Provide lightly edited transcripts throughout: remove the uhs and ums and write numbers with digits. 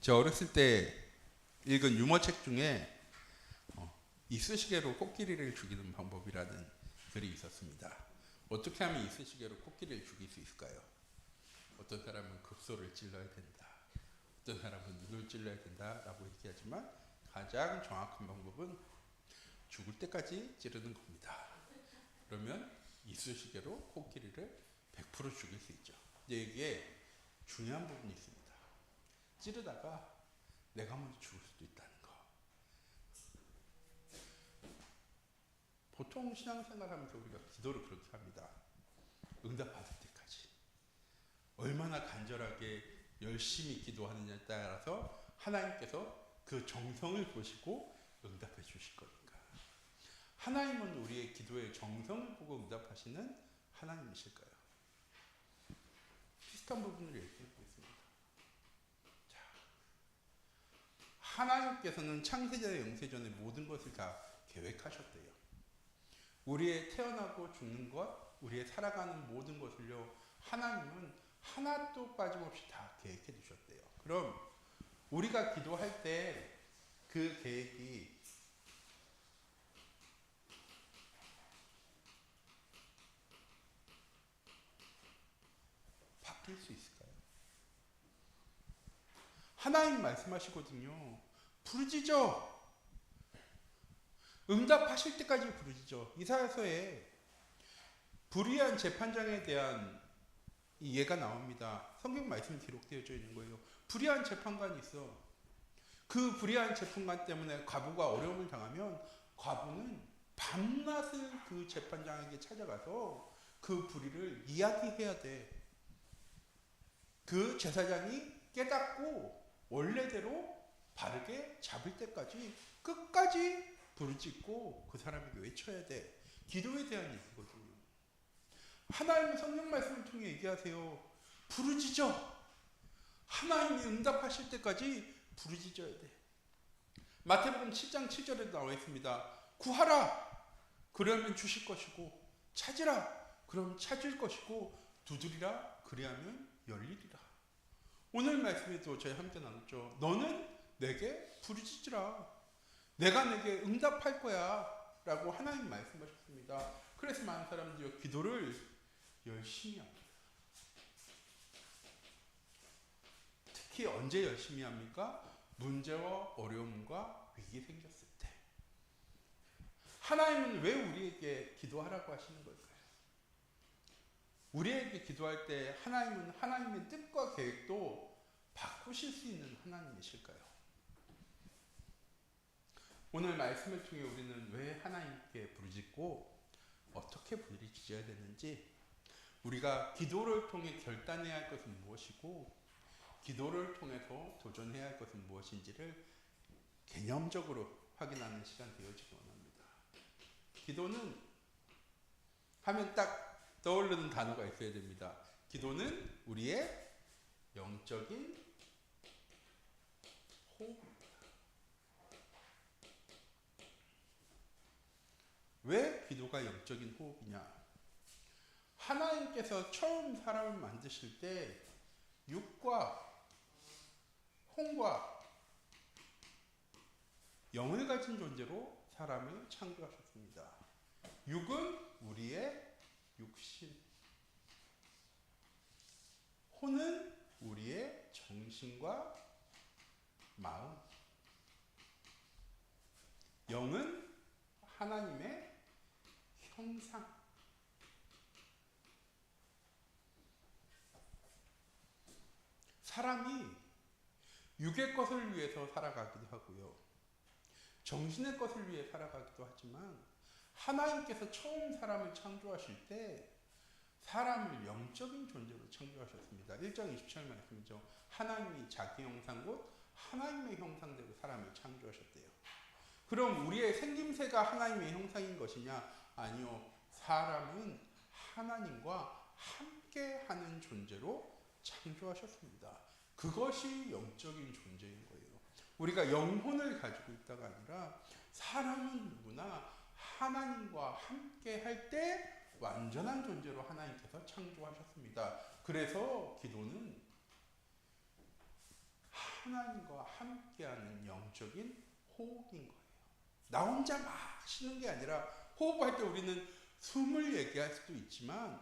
저 어렸을 때 읽은 유머책 중에 이쑤시개로 코끼리를 죽이는 방법이라는 글이 있었습니다. 어떻게 하면 이쑤시개로 코끼리를 죽일 수 있을까요? 어떤 사람은 극소를 찔러야 된다. 어떤 사람은 눈을 찔러야 된다라고 얘기하지만 가장 정확한 방법은 죽을 때까지 찌르는 겁니다. 그러면 이쑤시개로 코끼리를 100% 죽일 수 있죠. 근데 이게 중요한 부분이 있습니다. 찌르다가 내가 먼저 죽을 수도 있다는 거. 보통 신앙생활 하면서 우리가 기도를 그렇게 합니다. 응답받을 때까지. 얼마나 간절하게 열심히 기도하느냐에 따라서 하나님께서 그 정성을 보시고 응답해 주실 거니까. 하나님은 우리의 기도의 정성을 보고 응답하시는 하나님이실까요? 비슷한 부분을 얘기해 보겠습니다. 자, 하나님께서는 창세전에 영세전에 모든 것을 다 계획하셨대요. 우리의 태어나고 죽는 것, 우리의 살아가는 모든 것을요, 하나님은 하나도 빠짐없이 다 계획해 두셨대요. 그럼 우리가 기도할 때 그 계획이 바뀔 수 있을까요? 하나님 말씀하시거든요. 부르짖어. 응답하실 때까지 부르짖어. 이사야서에 불의한 재판장에 대한 이 예가 나옵니다. 성경 말씀이 기록되어져 있는 거예요. 불의한 재판관이 있어. 그 불의한 재판관 때문에 과부가 어려움을 당하면 과부는 밤낮을 그 재판장에게 찾아가서 그 불의를 이야기해야 돼. 그 제사장이 깨닫고 원래대로 바르게 잡을 때까지 끝까지 부르짖고 그 사람에게 외쳐야 돼. 기도에 대한 얘기거든요. 하나님의 성령 말씀을 통해 얘기하세요. 부르짖어. 하나님이 응답하실 때까지 부르짖어야 돼. 마태복음 7장 7절에도 나와 있습니다. 구하라. 그러면 주실 것이고, 찾으라. 그럼 찾을 것이고, 두드리라. 그리하면 열리리라. 오늘 말씀에도 저희 함께 나눴죠. 너는 내게 부르짖으라. 내가 내게 응답할 거야. 라고 하나님 말씀하셨습니다. 그래서 많은 사람들이 기도를 열심히 합니다. 특히 언제 열심히 합니까? 문제와 어려움과 위기 생겼을 때. 하나님은 왜 우리에게 기도하라고 하시는 걸까요? 우리에게 기도할 때 하나님은 하나님의 뜻과 계획도 바꾸실 수 있는 하나님이실까요? 오늘 말씀을 통해 우리는 왜 하나님께 부르짖고 어떻게 부르짖어야 되는지, 우리가 기도를 통해 결단해야 할 것은 무엇이고 기도를 통해서 도전해야 할 것은 무엇인지를 개념적으로 확인하는 시간 되어지기 원합니다. 기도는 하면 딱 떠오르는 단어가 있어야 됩니다. 기도는 우리의 영적인 호흡입니다. 왜 기도가 영적인 호흡이냐? 하나님께서 처음 사람을 만드실 때 육과 혼과 영을 가진 존재로 사람을 창조하셨습니다. 육은 우리의 육신, 혼은 우리의 정신과 마음, 영은 하나님의 형상. 사람이 육의 것을 위해서 살아가기도 하고요. 정신의 것을 위해 살아가기도 하지만 하나님께서 처음 사람을 창조하실 때 사람을 영적인 존재로 창조하셨습니다. 1장 27절 말씀이죠. 하나님이 자기 형상 곧 하나님의 형상대로 사람을 창조하셨대요. 그럼 우리의 생김새가 하나님의 형상인 것이냐? 아니요. 사람은 하나님과 함께하는 존재로 창조하셨습니다. 그것이 영적인 존재인 거예요. 우리가 영혼을 가지고 있다가 아니라 사람은 누구나 하나님과 함께 할 때 완전한 존재로 하나님께서 창조하셨습니다. 그래서 기도는 하나님과 함께하는 영적인 호흡인 거예요. 나 혼자 막 쉬는 게 아니라 호흡할 때 우리는 숨을 얘기할 수도 있지만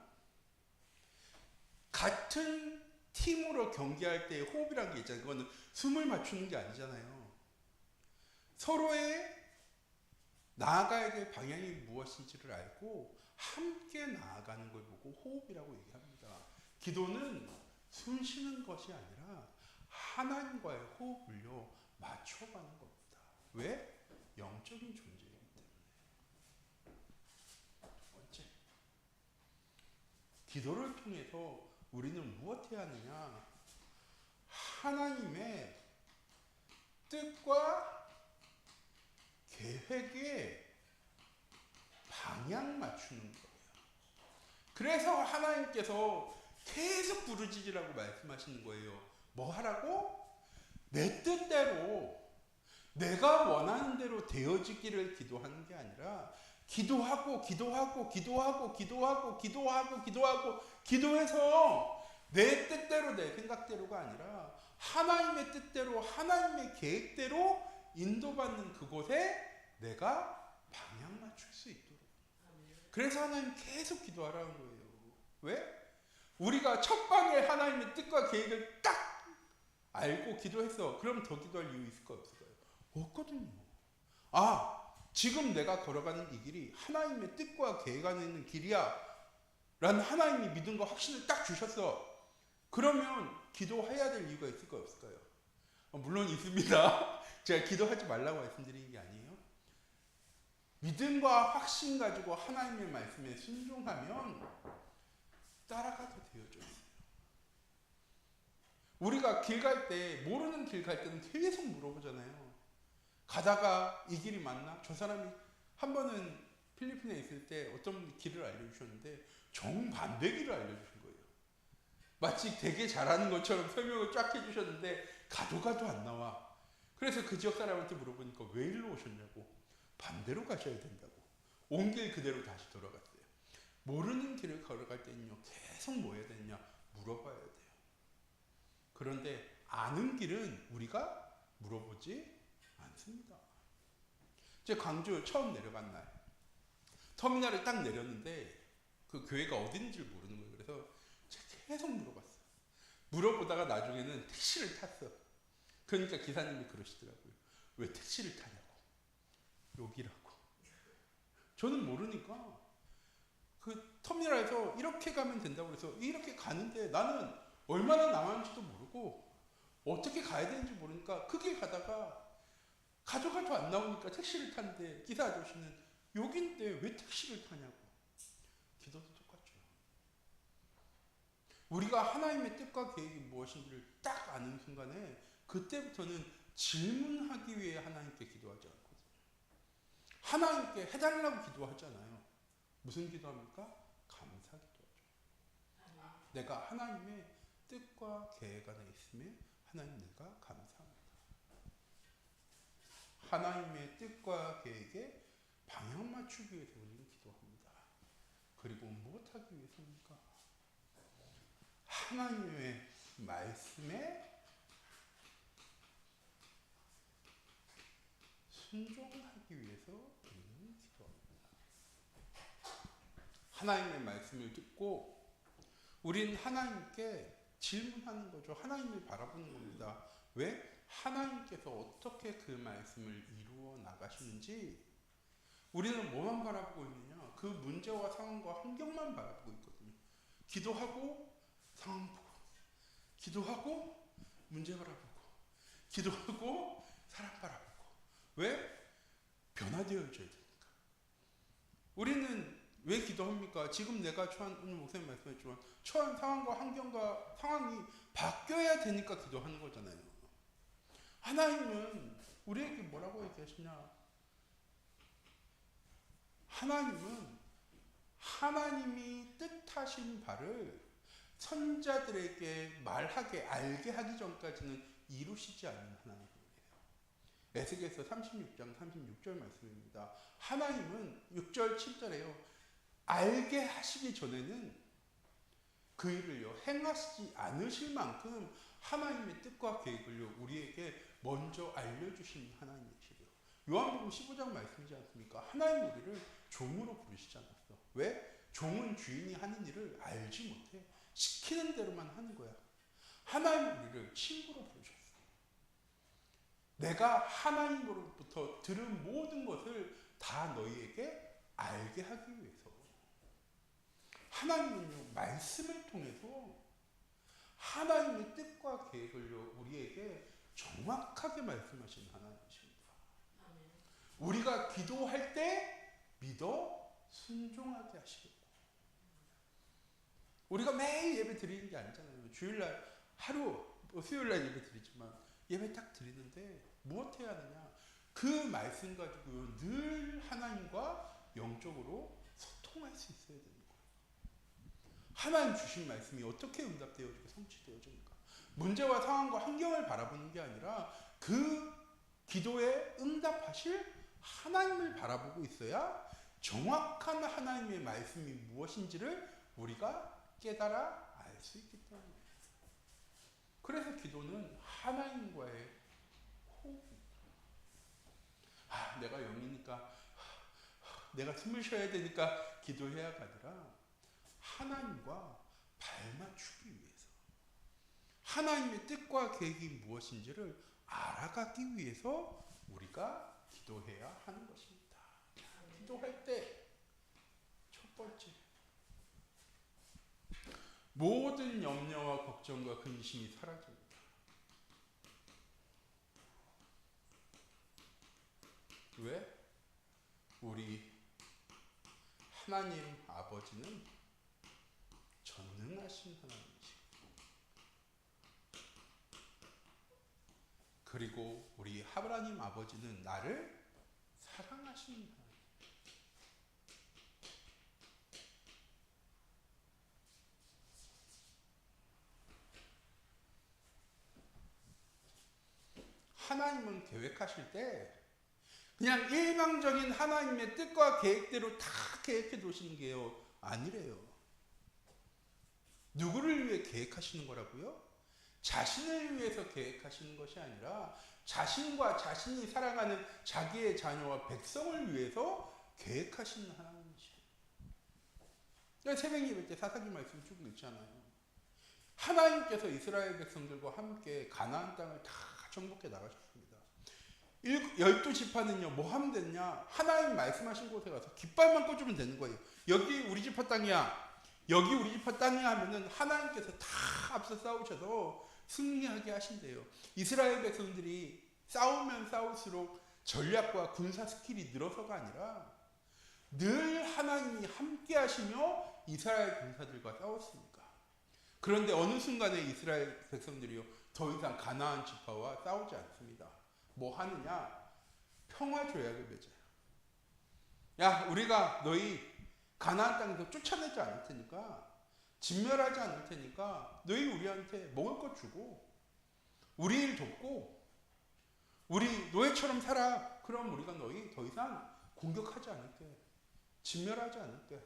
같은 팀으로 경기할 때 호흡이라는 게 있잖아요. 그거는 숨을 맞추는 게 아니잖아요. 서로의 나아가야 될 방향이 무엇인지를 알고 함께 나아가는 걸 보고 호흡이라고 얘기합니다. 기도는 숨 쉬는 것이 아니라 하나님과의 호흡을요 맞춰가는 겁니다. 왜? 영적인 존재이기 때문에. 번째, 기도를 통해서 우리는 무엇 해야 하느냐? 하나님의 뜻과 계획에 방향 맞추는 거예요. 그래서 하나님께서 계속 부르짖으라고 말씀하시는 거예요. 뭐 하라고? 내 뜻대로 내가 원하는 대로 되어지기를 기도하는 게 아니라 기도하고 기도해서 내 뜻대로 내 생각대로가 아니라 하나님의 뜻대로 하나님의 계획대로 인도받는 그곳에 내가 방향 맞출 수 있도록. 그래서 하나님 계속 기도하라는 거예요. 왜? 우리가 첫 방에 하나님의 뜻과 계획을 딱 알고 기도했어. 그럼 더 기도할 이유 있을까요? 없을까요? 없거든요. 지금 내가 걸어가는 이 길이 하나님의 뜻과 계획 안에 있는 길이야 라는 하나님이 믿음과 확신을 딱 주셨어. 그러면 기도해야 될 이유가 있을까요? 없을까요? 물론 있습니다. 제가 기도하지 말라고 말씀드리는 게 아니에요. 믿음과 확신 가지고 하나님의 말씀에 순종하면 따라가도 되어져 있어요. 우리가 길 갈 때, 모르는 길 갈 때는 계속 물어보잖아요. 가다가 이 길이 맞나? 저 사람이 한 번은 필리핀에 있을 때 어떤 분이 길을 알려주셨는데 정반대 길을 알려주신 거예요. 마치 되게 잘하는 것처럼 설명을 쫙 해주셨는데 가도 안 나와. 그래서 그 지역 사람한테 물어보니까 왜 일로 오셨냐고. 반대로 가셔야 된다고. 온 길 그대로 다시 돌아갔어요. 모르는 길을 걸어갈 때는요 계속 뭐 해야 되느냐 물어봐야 돼요. 그런데 아는 길은 우리가 물어보지 않습니다. 제가 광주 처음 내려간 날 터미널에 딱 내렸는데 그 교회가 어딘지를 모르는 거예요. 그래서 제가 계속 물어봤어요. 물어보다가 나중에는 택시를 탔어. 그러니까 기사님이 그러시더라고요. 왜 택시를 타냐고. 여기라고. 저는 모르니까 그 터미널에서 이렇게 가면 된다고 해서 이렇게 가는데 나는 얼마나 남았는지도 모르고 어떻게 가야 되는지 모르니까 크게 가다가 가도 안 나오니까 택시를 탔는데 기사 아저씨는 여긴데 왜 택시를 타냐고. 기도도 똑같죠. 우리가 하나님의 뜻과 계획이 무엇인지를 딱 아는 순간에 그때부터는 질문하기 위해 하나님께 기도하지 않거든요. 하나님께 해달라고 기도하잖아요. 무슨 기도합니까? 감사 기도하죠. 내가 하나님의 뜻과 계획 안에 있음에 하나님 내가 감사합니다. 하나님의 뜻과 계획에 방향 맞추기 위해서 우리는 기도합니다. 그리고 무엇하기 위해서입니까? 하나님의 말씀에 순종하기 위해서 우리는 기도합니다. 하나님의 말씀을 듣고 우리는 하나님께 질문하는 거죠. 하나님을 바라보는 겁니다. 왜? 하나님께서 어떻게 그 말씀을 이루어 나가시는지 우리는 뭐만 바라보고 있느냐? 그 문제와 상황과 환경만 바라보고 있거든요. 기도하고 상황 보고, 기도하고 문제 바라보고, 기도하고 사람 바라보고. 왜? 변화되어져야 되니까. 우리는 왜 기도합니까? 지금 내가 처한, 오늘 목사님 말씀했지만 처한 상황과 환경과 상황이 바뀌어야 되니까 기도하는 거잖아요. 하나님은 우리에게 뭐라고 얘기하시냐? 하나님은 하나님이 뜻하신 바를 선자들에게 말하게 알게 하기 전까지는 이루시지 않는 하나님이에요. 에스겔서 36장 36절 말씀입니다. 하나님은 6절 7절에요. 알게 하시기 전에는 그 일을요 행하시지 않으실 만큼 하나님의 뜻과 계획을 우리에게 먼저 알려주신 하나님이시래요. 요한복음 15장 말씀이지 않습니까? 하나님 우리를 종으로 부르시지 않았어. 왜? 종은 주인이 하는 일을 알지 못해. 시키는 대로만 하는 거야. 하나님 우리를 친구로 부르셨어. 내가 하나님으로부터 들은 모든 것을 다 너희에게 알게 하기 위해서. 하나님은요, 말씀을 통해서 하나님의 뜻과 계획을요, 우리에게 정확하게 말씀하신 하나님이십니다. 우리가 기도할 때 믿어 순종하게 하시겠고. 우리가 매일 예배 드리는 게 아니잖아요. 주일날 하루, 수요일날 예배 드리지만 예배 딱 드리는데 무엇 해야 하느냐? 그 말씀 가지고 늘 하나님과 영적으로 소통할 수 있어야 되는 거예요. 하나님 주신 말씀이 어떻게 응답되어지고 성취되어집니까? 문제와 상황과 환경을 바라보는 게 아니라 그 기도에 응답하실 하나님을 바라보고 있어야 정확한 하나님의 말씀이 무엇인지를 우리가 깨달아 알 수 있기 때문이에요. 그래서 기도는 하나님과의 호흡입니다. 내가 영이니까, 내가 숨을 쉬어야 되니까 기도해야가 아니라 하나님과 발맞추기 위해서, 하나님의 뜻과 계획이 무엇인지를 알아가기 위해서 우리가 기도해야 하는 것입니다. 기도할 때 첫 번째, 모든 염려와 걱정과 근심이 사라집니다. 왜? 우리 하나님 아버지는 전능하신 하나님이시고, 그리고 우리 하나님 아버지는 나를 사랑하시는 하나님. 하나님은 계획하실 때 그냥 일방적인 하나님의 뜻과 계획대로 다 계획해 두시는 게요, 아니래요. 누구를 위해 계획하시는 거라고요? 자신을 위해서 계획하시는 것이 아니라 자신과 자신이 사랑하는 자기의 자녀와 백성을 위해서 계획하시는 하나님이시죠. 새벽 예배 때 사사기 말씀 쭉 읽잖아요. 하나님께서 이스라엘 백성들과 함께 가나안 땅을 다 정복해 나가셨습니다. 12지파는요, 뭐 하면 됐냐? 하나님 말씀하신 곳에 가서 깃발만 꽂으면 되는 거예요. 여기 우리 지파 땅이야. 여기 우리 지파 땅이야 하면은 하나님께서 다 앞서 싸우셔서 승리하게 하신대요. 이스라엘 백성들이 싸우면 싸울수록 전략과 군사 스킬이 늘어서가 아니라 늘 하나님이 함께 하시며 이스라엘 군사들과 싸웠습니다. 그런데 어느 순간에 이스라엘 백성들이요, 더 이상 가나안 지파와 싸우지 않습니다. 뭐 하느냐? 평화 조약을 맺어요. 야, 우리가 너희 가나안 땅에서 쫓아내지 않을 테니까, 진멸하지 않을 테니까 너희 우리한테 먹을 것 주고 우리 일 돕고 우리 노예처럼 살아. 그럼 우리가 너희 더 이상 공격하지 않을게. 진멸하지 않을게.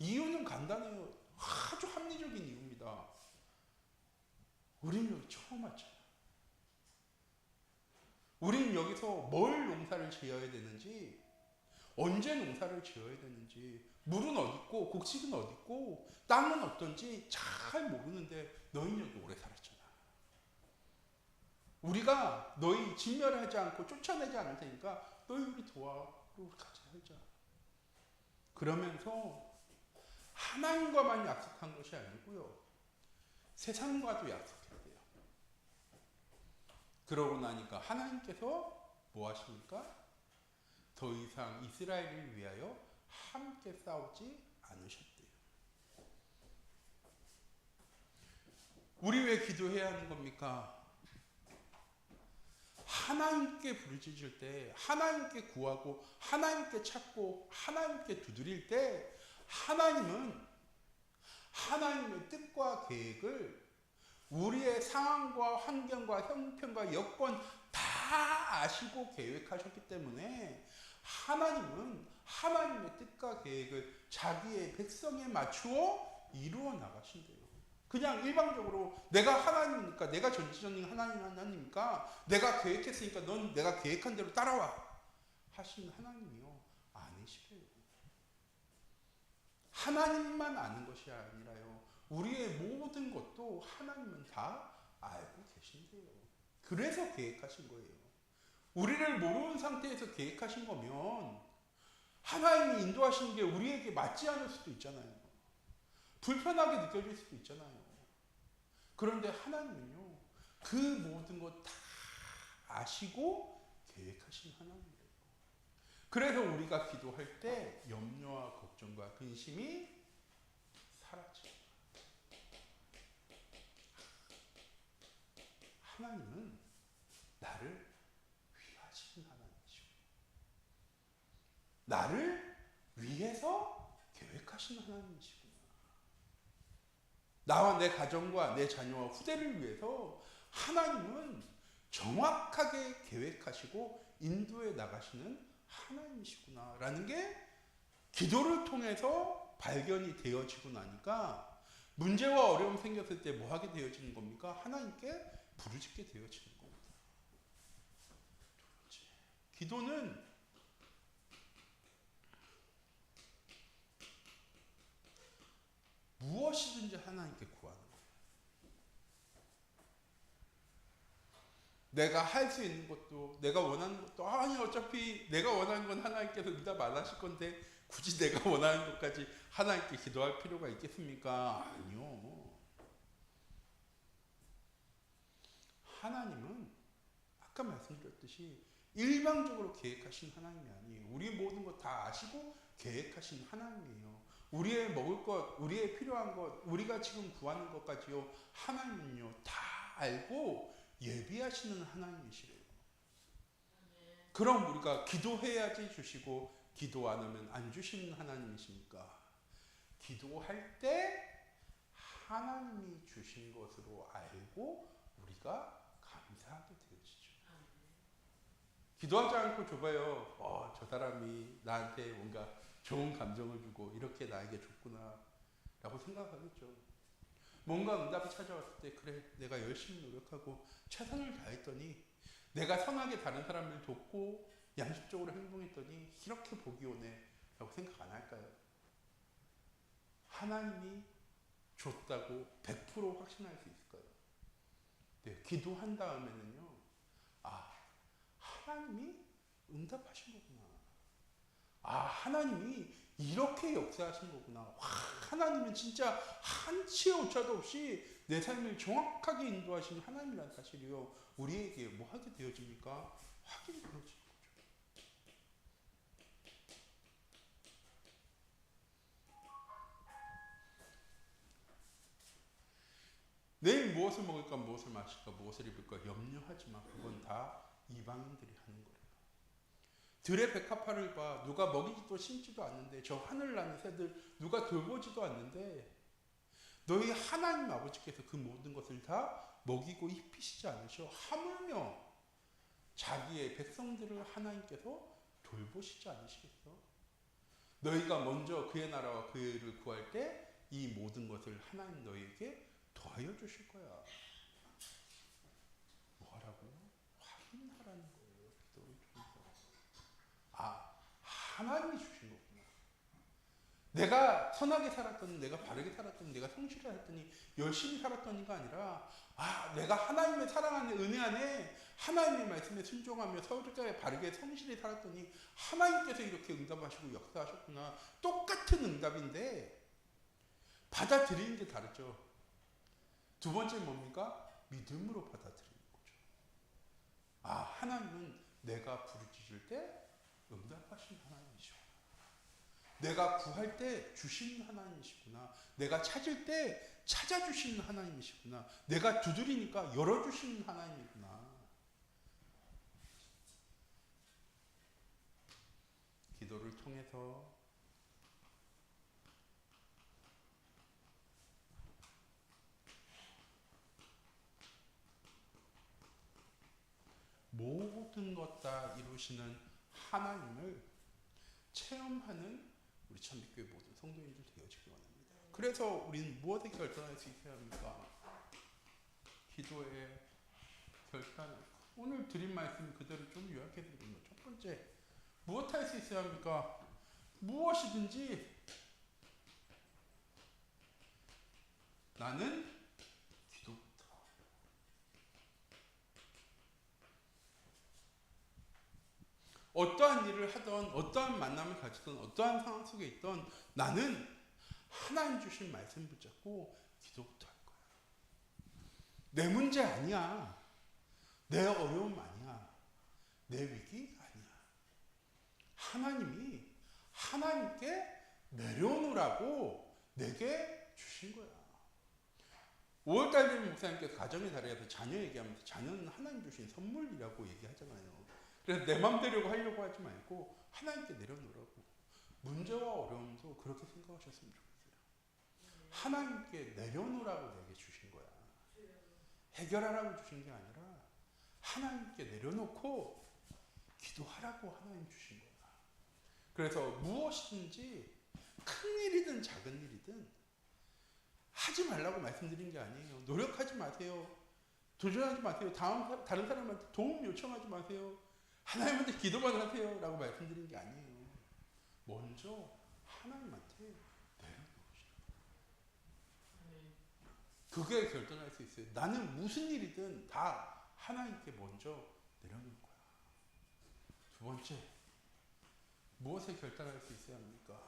이유는 간단해요. 아주 합리적인 이유입니다. 우리는 여기 처음 왔잖아. 우리는 여기서 뭘 농사를 지어야 되는지, 언제 농사를 지어야 되는지, 물은 어디 있고 곡식은 어디 있고 땅은 어떤지 잘 모르는데 너희는 여기 오래 살았잖아. 우리가 너희 진멸하지 않고 쫓아내지 않을 테니까 너희 우리 도와. 우리 같이 살자. 그러면서 하나님과만 약속한 것이 아니고요, 세상과도 약속해야 돼요. 그러고 나니까 하나님께서 뭐 하십니까? 더 이상 이스라엘을 위하여 함께 싸우지 않으셨대요. 우리 왜 기도해야 하는 겁니까? 하나님께 부르짖을 때, 하나님께 구하고 하나님께 찾고 하나님께 두드릴 때 하나님은 하나님의 뜻과 계획을 우리의 상황과 환경과 형편과 여건 다 아시고 계획하셨기 때문에 하나님은 하나님의 뜻과 계획을 자기의 백성에 맞추어 이루어 나가신대요. 그냥 일방적으로 내가 하나님이니까, 내가 전지전능 하나님이니까, 내가 계획했으니까 넌 내가 계획한 대로 따라와 하신 하나님이요, 아니시래요. 하나님만 아는 것이 아니라요, 우리의 모든 것도 하나님은 다 알고 계신대요. 그래서 계획하신 거예요. 우리를 모르는 상태에서 계획하신 거면 하나님이 인도하시는 게 우리에게 맞지 않을 수도 있잖아요. 불편하게 느껴질 수도 있잖아요. 그런데 하나님은요, 그 모든 것 다 아시고 계획하신 하나님이에요. 그래서 우리가 기도할 때 염려와 걱정과 근심이 사라져요. 하나님은 나를 위하시는 하나님이시고, 나를 위해서 계획하시는 하나님이시구나. 나와 내 가정과 내 자녀와 후대를 위해서 하나님은 정확하게 계획하시고 인도해 나가시는 하나님이시구나 라는 게 기도를 통해서 발견이 되어지고 나니까 문제와 어려움이 생겼을 때 뭐 하게 되어지는 겁니까? 하나님께 부르짖게 되어지는 겁니다. 기도는 무엇이든지 하나님께 구하는 거예요. 내가 할 수 있는 것도, 내가 원하는 것도, 아니 어차피 내가 원하는 건 하나님께서 응답 안 하실 건데 굳이 내가 원하는 것까지 하나님께 기도할 필요가 있겠습니까? 아니요. 하나님은 아까 말씀드렸듯이 일방적으로 계획하신 하나님이 아니에요. 우리의 모든 것 다 아시고 계획하신 하나님이에요. 우리의 먹을 것, 우리의 필요한 것, 우리가 지금 구하는 것까지요, 하나님은요 다 알고 예비하시는 하나님이시래요. 그럼 우리가 기도해야지 주시고 기도 안 하면 안 주시는 하나님이십니까? 기도할 때 하나님이 주신 것으로 알고 우리가 감사하게 되어지죠. 기도하지 않고 줘봐요. 저 사람이 나한테 뭔가 좋은 감정을 주고 이렇게 나에게 줬구나 라고 생각하겠죠. 뭔가 응답이 찾아왔을 때, 그래 내가 열심히 노력하고 최선을 다했더니, 내가 선하게 다른 사람을 돕고 양심적으로 행동했더니 이렇게 복이 오네 라고 생각 안 할까요? 하나님이 줬다고 100% 확신할 수 있을까요? 네, 기도한 다음에는요, 하나님이 응답하신 거구나. 하나님이 이렇게 역사하신 거구나. 하나님은 진짜 한치의 오차도 없이 내 삶을 정확하게 인도하시는 하나님이라는 사실이요, 우리에게 뭐 하게 되어집니까? 확인이 되어지는 거죠. 내일 무엇을 먹을까, 무엇을 마실까, 무엇을 입을까 염려하지 마. 그건 다 이방인들이 하는 거예요. 들의 백합화를 봐. 누가 먹이지도 심지도 않는데, 저 하늘 나는 새들 누가 돌보지도 않는데, 너희 하나님 아버지께서 그 모든 것을 다 먹이고 입히시지 않으셔? 하물며 자기의 백성들을 하나님께서 돌보시지 않으시겠어? 너희가 먼저 그의 나라와 그를 구할 때 이 모든 것을 하나님 너희에게 더하여 주실 거야. 뭐라고요? 확인하라는 거예요. 기도를 통해서. 하나님이 주신 거구나. 내가 선하게 살았더니, 내가 바르게 살았더니, 내가 성실히 했더니, 열심히 살았더니가 아니라, 내가 하나님의 사랑하는 은혜 안에 하나님의 말씀에 순종하며 서로가 바르게 성실히 살았더니 하나님께서 이렇게 응답하시고 역사하셨구나. 똑같은 응답인데 받아들이는 게 다르죠. 두 번째 뭡니까? 믿음으로 받아들이는 거죠. 하나님은 내가 부르짖을 때 응답하신 하나님이시구나. 내가 구할 때 주시는 하나님이시구나. 내가 찾을 때 찾아주시는 하나님이시구나. 내가 두드리니까 열어주시는 하나님이구나. 기도를 통해서 모든 것 다 이루시는 하나님을 체험하는 우리 참빛교회 모든 성도님들 되어지기 원합니다. 그래서 우리는 무엇에 결단할 수 있어야 합니까? 기도에 결단. 오늘 드린 말씀 그대로 좀 요약해 드리면 첫 번째, 무엇 할 수 있어야 합니까? 무엇이든지 나는 기도부터. 어떠한 일을 하던, 어떠한 만남을 가지던, 어떠한 상황 속에 있던 나는 하나님 주신 말씀 붙잡고 기도부터 할 거야. 내 문제 아니야. 내 어려움 아니야. 내 위기 아니야. 하나님이 하나님께 내려놓으라고 내게 주신 거야. 5월달 되면 목사님께서 가정의 달에서 자녀 얘기하면서 자녀는 하나님 주신 선물이라고 얘기하잖아요. 그래서 내 맘대로 하려고 하지 말고 하나님께 내려놓으라고. 문제와 어려움도 그렇게 생각하셨으면 좋겠어요. 하나님께 내려놓으라고 내게 주신 거야. 해결하라고 주신 게 아니라 하나님께 내려놓고 기도하라고 하나님 주신 거야. 그래서 무엇이든지 큰 일이든 작은 일이든 하지 말라고 말씀드린 게 아니에요. 노력하지 마세요. 도전하지 마세요. 다른 사람한테 도움 요청하지 마세요. 하나님한테 기도만 하세요. 라고 말씀드린 게 아니에요. 먼저 하나님한테 내려놓으시라. 그게 결단할 수 있어요. 나는 무슨 일이든 다 하나님께 먼저 내려놓을 거야. 두 번째, 무엇에 결단할 수 있어야 합니까?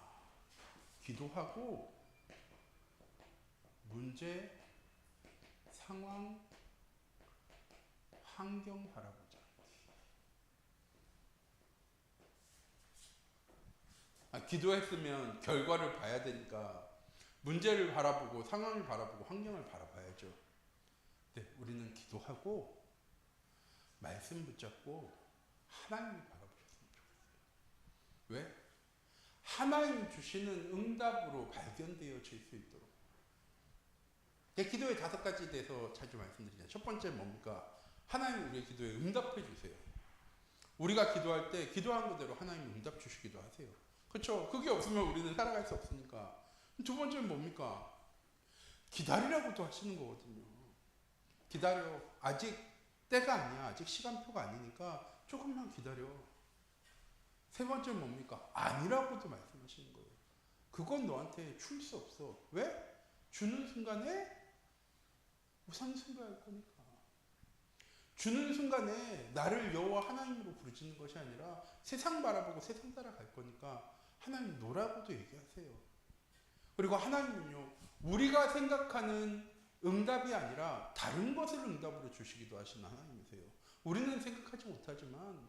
기도하고 문제, 상황, 환경 바라보자. 기도했으면 결과를 봐야 되니까 문제를 바라보고 상황을 바라보고 환경을 바라봐야죠. 네, 우리는 기도하고 말씀 붙잡고 하나님을 바라보셨으면 좋겠어요. 왜? 하나님 주시는 응답으로 발견되어질 수 있도록. 기도의 5가지에 대해서 자주 말씀드리잖아요. 첫 번째 뭡니까? 하나님 우리의 기도에 응답해 주세요. 우리가 기도할 때 기도한 그대로 하나님 응답 주시기도 하세요. 그렇죠? 그게 없으면 우리는 살아갈 수 없으니까. 두 번째는 뭡니까? 기다리라고도 하시는 거거든요. 기다려. 아직 때가 아니야. 아직 시간표가 아니니까 조금만 기다려. 세 번째는 뭡니까? 아니라고도 말씀하시는 거예요. 그건 너한테 줄 수 없어. 왜? 주는 순간에 우상숭배할 거니까. 주는 순간에 나를 여호와 하나님으로 부르짖는 것이 아니라 세상 바라보고 세상 따라갈 거니까 하나님 노라고도 얘기하세요. 그리고 하나님은요, 우리가 생각하는 응답이 아니라 다른 것을 응답으로 주시기도 하시는 하나님이세요. 우리는 생각하지 못하지만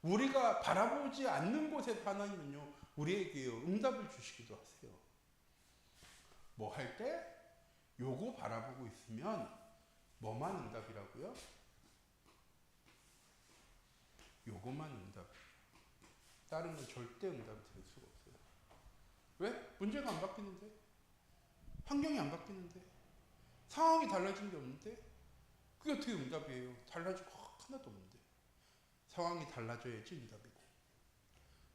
우리가 바라보지 않는 곳에서 하나님은요, 우리에게 응답을 주시기도 하세요. 뭐 할 때? 요거 바라보고 있으면 뭐만 응답이라고요? 요거만 응답. 다른 건 절대 응답이 될 수가 없어요. 왜? 문제가 안 바뀌는데? 환경이 안 바뀌는데? 상황이 달라진 게 없는데? 그게 어떻게 응답이에요? 달라질 거 하나도 없는데. 상황이 달라져야지 응답이고,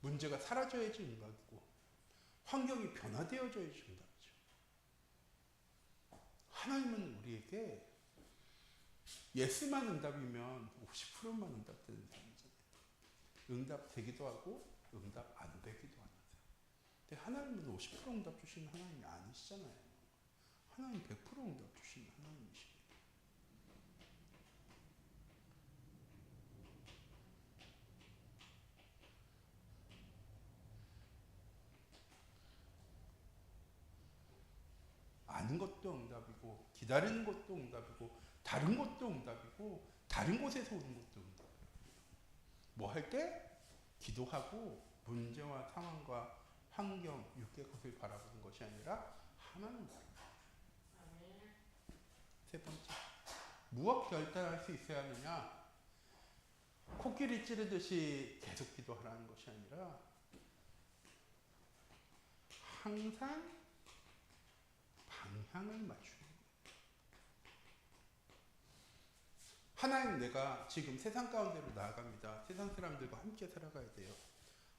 문제가 사라져야지 응답이고, 환경이 변화되어져야지 응답이죠. 하나님은 우리에게 예스만 응답이면 50%만 응답되는 사람이잖아요. 응답 되기도 하고 응답 안 되기도 하는 사람. 근데 하나님은 50% 응답 주시는 하나님이 아니시잖아요. 하나님 100% 응답 주시는 하나님이시죠. 아는 것도 응답이고, 기다리는 것도 응답이고, 다른 것도 응답이고, 다른 곳에서 오는 것도 응답이에요. 뭐 할 때? 기도하고 문제와 상황과 환경, 육의 것을 바라보는 것이 아니라 하나님 바라보는. 세 번째, 무엇 결단할 수 있어야 하느냐? 코끼리 찌르듯이 계속 기도하라는 것이 아니라 항상 방향을 맞추는 거예요. 하나님, 내가 지금 세상 가운데로 나아갑니다. 세상 사람들과 함께 살아가야 돼요.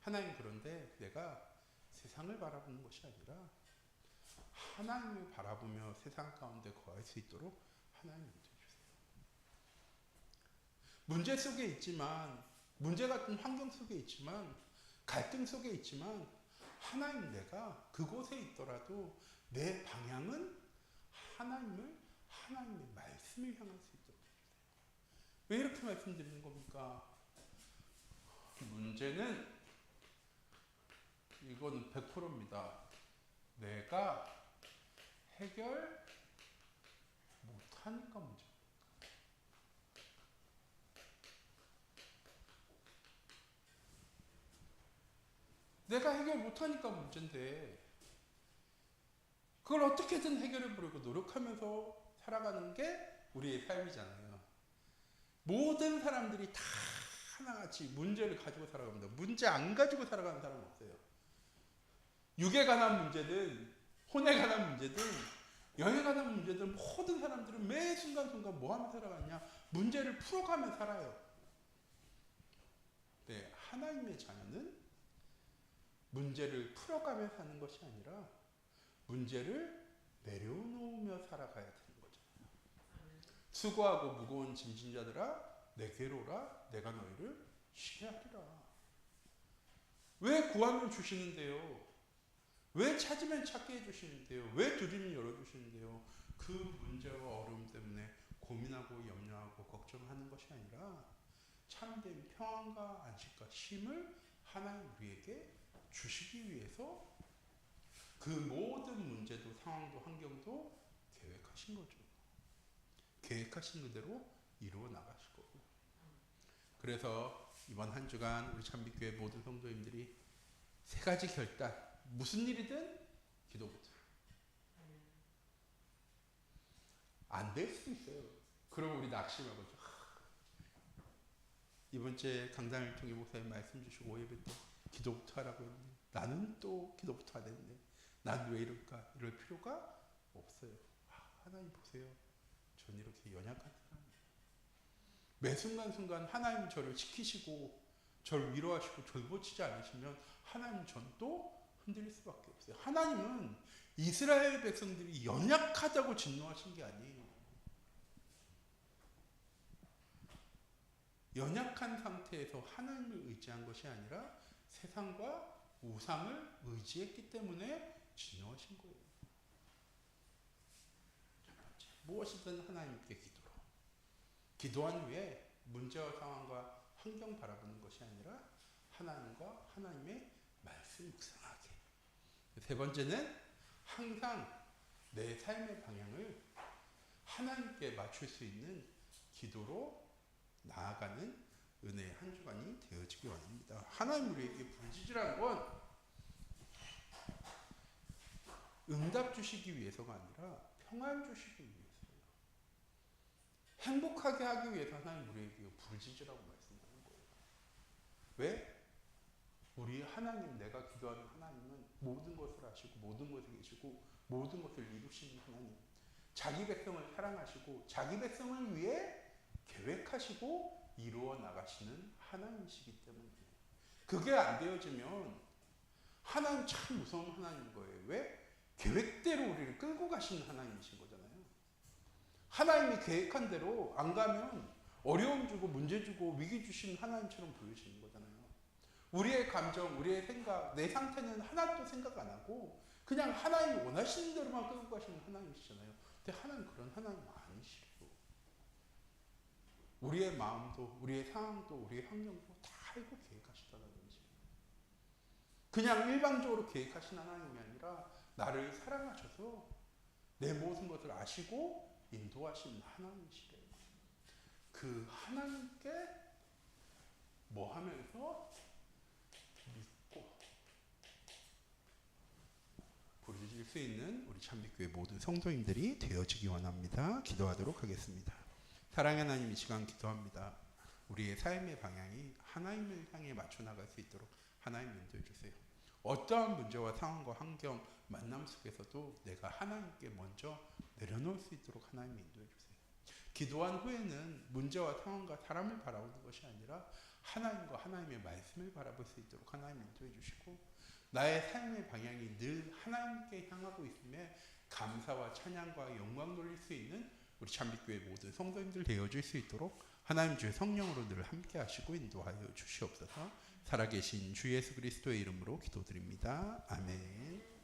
하나님, 그런데 내가 세상을 바라보는 것이 아니라 하나님을 바라보며 세상 가운데 거할 수 있도록 하나님 인도해 주세요. 문제 속에 있지만, 문제 같은 환경 속에 있지만, 갈등 속에 있지만, 하나님 내가 그곳에 있더라도 내 방향은 하나님의 말씀을 향할 수 있도록 해주세요. 왜 이렇게 말씀드리는 겁니까? 문제는 이건 100%입니다. 내가 해결 못하니까 문제. 내가 해결 못하니까 문제인데 그걸 어떻게든 해결해 보려고 노력하면서 살아가는 게 우리의 삶이잖아요. 모든 사람들이 다 하나같이 문제를 가지고 살아갑니다. 문제 안 가지고 살아가는 사람은 없어요. 육에 관한 문제든 혼에 관한 문제든 영에 관한 문제든 모든 사람들은 매 순간순간 뭐 하며 살아가냐? 문제를 풀어가며 살아요. 네, 하나님의 자녀는 문제를 풀어가며 사는 것이 아니라 문제를 내려놓으며 살아가야 되는 거잖아요. 수고하고 무거운 짐진 자들아 내게로 오라 내가 너희를 쉬게 하리라. 왜 구하면 주시는데요? 왜 찾으면 찾게 해주시는데요? 왜 두드리면 열어주시는데요? 그 문제와 어려움 때문에 고민하고 염려하고 걱정하는 것이 아니라 참된 평안과 안식과 쉼을 하나님 우리에게 주시기 위해서 그 모든 문제도 상황도 환경도 계획하신 거죠. 계획하신 그대로 이루어 나가실 거고. 그래서 이번 한 주간 우리 참빛교회 모든 성도님들이 세 가지 결단, 무슨 일이든 기도부터. 안 될 수도 있어요. 그럼 우리 낙심하고 이번 주에 강단을 통해 목사님 말씀 주시고 예배 때 기도부터 하라고 했는데 나는 또 기도부터 안 했네. 난 왜 이럴까? 이럴 필요가 없어요. 하나님 보세요. 전 이렇게 연약한 사람이에요. 매 순간순간 하나님 저를 지키시고 저를 위로하시고 돌보시지 않으시면 하나님 전 또 흔들릴 수밖에 없어요. 하나님은 이스라엘 백성들이 연약하다고 진노하신 게 아니에요. 연약한 상태에서 하나님을 의지한 것이 아니라 세상과 우상을 의지했기 때문에 진노하신 거예요. 첫 번째, 무엇이든 하나님께 기도로. 기도한 후에 문제와 상황과 환경 바라보는 것이 아니라 하나님과 하나님의 말씀 묵상하게. 세 번째는 항상 내 삶의 방향을 하나님께 맞출 수 있는 기도로 나아가는 은혜의 한 주간이 되어지기 원합니다. 하나님 우리에게 부르짖으라는 건 응답 주시기 위해서가 아니라 평안 주시기 위해서예요. 행복하게 하기 위해서 하나님 우리에게 부르짖으라고 말씀하는 거예요. 왜? 우리 하나님, 내가 기도하는 하나님은 모든 것을 아시고 모든 것을 계시고 모든 것을 이루시는 하나님, 자기 백성을 사랑하시고 자기 백성을 위해 계획하시고 이루어 나가시는 하나님이시기 때문에 그게 안 되어지면 하나님 참 무서운 하나님인 거예요. 왜? 계획대로 우리를 끌고 가시는 하나님이신 거잖아요. 하나님이 계획한 대로 안 가면 어려움 주고 문제 주고 위기 주시는 하나님처럼 보이시는 거잖아요. 우리의 감정, 우리의 생각, 내 상태는 하나도 생각 안 하고 그냥 하나님이 원하시는 대로만 끌고 가시는 하나님이시잖아요. 근데 하나님 그런 하나님 아니시고 우리의 마음도 우리의 상황도 우리의 환경도 다 알고 계획하시다는 거지. 그냥 일방적으로 계획하신 하나님이 아니라 나를 사랑하셔서 내 모든 것을 아시고 인도하신 하나님이시래요. 그 하나님께 뭐 하면서 믿고 부르짖을 수 있는 우리 참빛교회 모든 성도님들이 되어지기 원합니다. 기도하도록 하겠습니다. 사랑의 하나님, 이 시간 기도합니다. 우리의 삶의 방향이 하나님을 향해 맞춰 나갈 수 있도록 하나님 인도해 주세요. 어떠한 문제와 상황과 환경, 만남 속에서도 내가 하나님께 먼저 내려놓을 수 있도록 하나님 인도해 주세요. 기도한 후에는 문제와 상황과 사람을 바라보는 것이 아니라 하나님과 하나님의 말씀을 바라볼 수 있도록 하나님 인도해 주시고 나의 삶의 방향이 늘 하나님께 향하고 있음에 감사와 찬양과 영광 돌릴 수 있는 우리 참빛교회 모든 성도님들 되어줄 수 있도록 하나님 주의 성령으로 늘 함께 하시고 인도하여 주시옵소서. 살아계신 주 예수 그리스도의 이름으로 기도드립니다. 아멘.